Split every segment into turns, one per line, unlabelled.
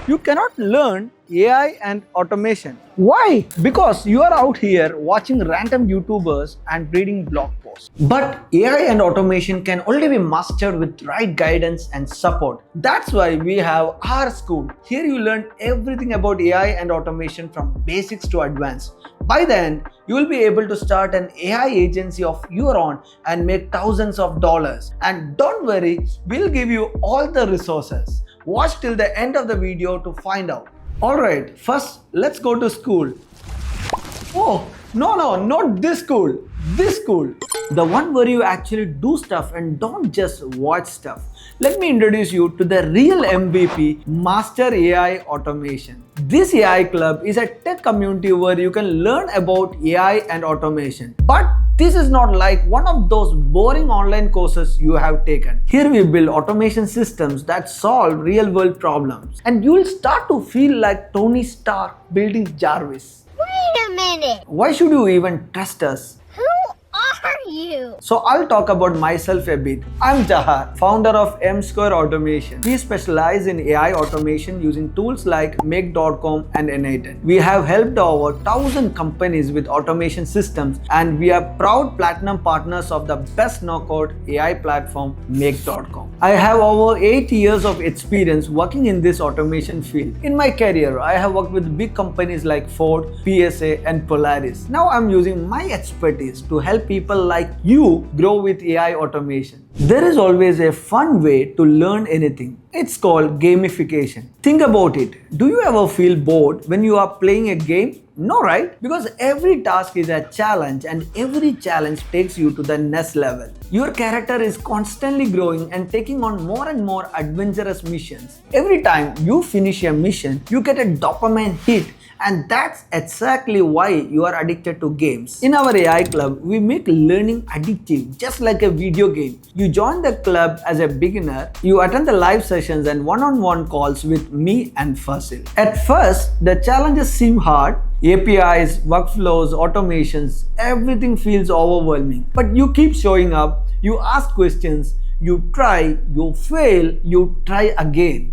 You cannot learn AI and automation. Why? Because you are out here watching random YouTubers and reading blog posts. But AI and automation can only be mastered with right guidance and support. That's why we have our school. Here you learn everything about AI and automation from basics to advanced. By then, you will be able to start an AI agency of your own and make thousands of dollars. And don't worry, we'll give you all the resources. Watch till the end of the video to find out. Alright, first let's go to school. Oh, no, not this school. This school. The one where you actually do stuff and don't just watch stuff. Let me introduce you to the real MVP, Master AI Automation. This AI club is a tech community where you can learn about AI and automation. But this is not like one of those boring online courses you have taken. Here we build automation systems that solve real-world problems. And you will start to feel like Tony Stark building Jarvis.
Wait a minute!
Why should you even trust us?
Who are you?
So I'll talk about myself a bit. I'm Jahar, founder of M Square Automation. We specialize in AI automation using tools like make.com and n8n. We have helped over 1,000 companies with automation systems, and we are proud platinum partners of the best no-code AI platform make.com. I have over 8 years of experience working in this automation field. In my career, I have worked with big companies like Ford, PSA and Polaris. Now I'm using my expertise to help people like you grow with AI automation. There is always a fun way to learn anything. It's called gamification. Think about it. Do you ever feel bored when you are playing a game? No, right? Because every task is a challenge and every challenge takes you to the next level. Your character is constantly growing and taking on more and more adventurous missions. Every time you finish a mission, you get a dopamine hit. And that's exactly why you are addicted to games. In our AI club, we make learning addictive, just like a video game. You join the club as a beginner, you attend the live sessions and one-on-one calls with me and Fasil. At first, the challenges seem hard. APIs, workflows, automations, everything feels overwhelming. But you keep showing up, you ask questions, you try, you fail, you try again.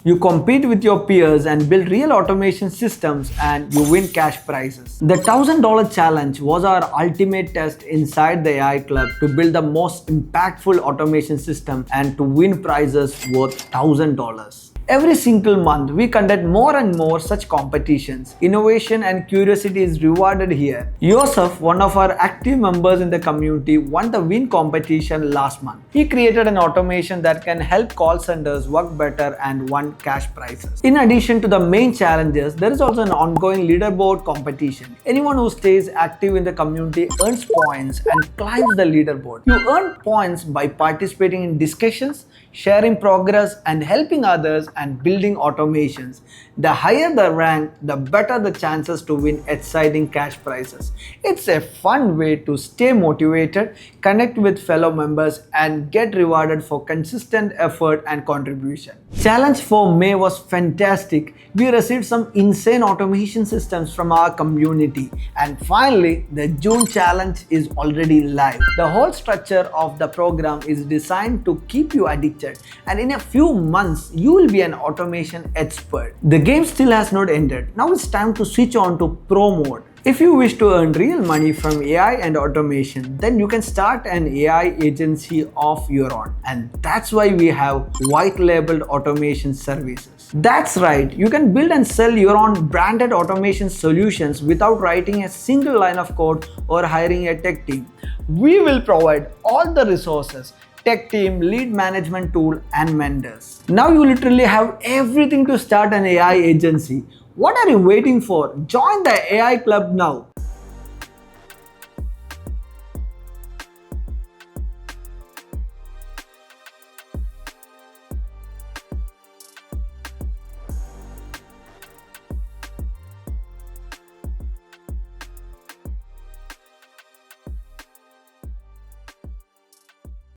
You compete with your peers and build real automation systems and you win cash prizes. The $1,000 challenge was our ultimate test inside the AI club to build the most impactful automation system and to win prizes worth $1,000. Every single month, we conduct more and more such competitions. Innovation and curiosity is rewarded here. Yosef, one of our active members in the community, won the win competition last month. He created an automation that can help call centers work better and won cash prizes. In addition to the main challenges, there is also an ongoing leaderboard competition. Anyone who stays active in the community earns points and climbs the leaderboard. You earn points by participating in discussions, sharing progress, and helping others and building automations. The higher the rank, the better the chances to win exciting cash prizes. It's a fun way to stay motivated, connect with fellow members, and get rewarded for consistent effort and contribution. Challenge for May was fantastic. We received some insane automation systems from our community. And finally, the June challenge is already live. The whole structure of the program is designed to keep you addicted, and in a few months, you will be an automation expert. The game still has not ended. Now it's time to switch on to Pro mode. If you wish to earn real money from AI and automation, then you can start an AI agency of your own. And that's why we have white labeled automation services. That's right, you can build and sell your own branded automation solutions without writing a single line of code or hiring a tech team. We will provide all the resources, tech team, lead management tool, and mentors. Now you literally have everything to start an AI agency. What are you waiting for? Join the AI club now.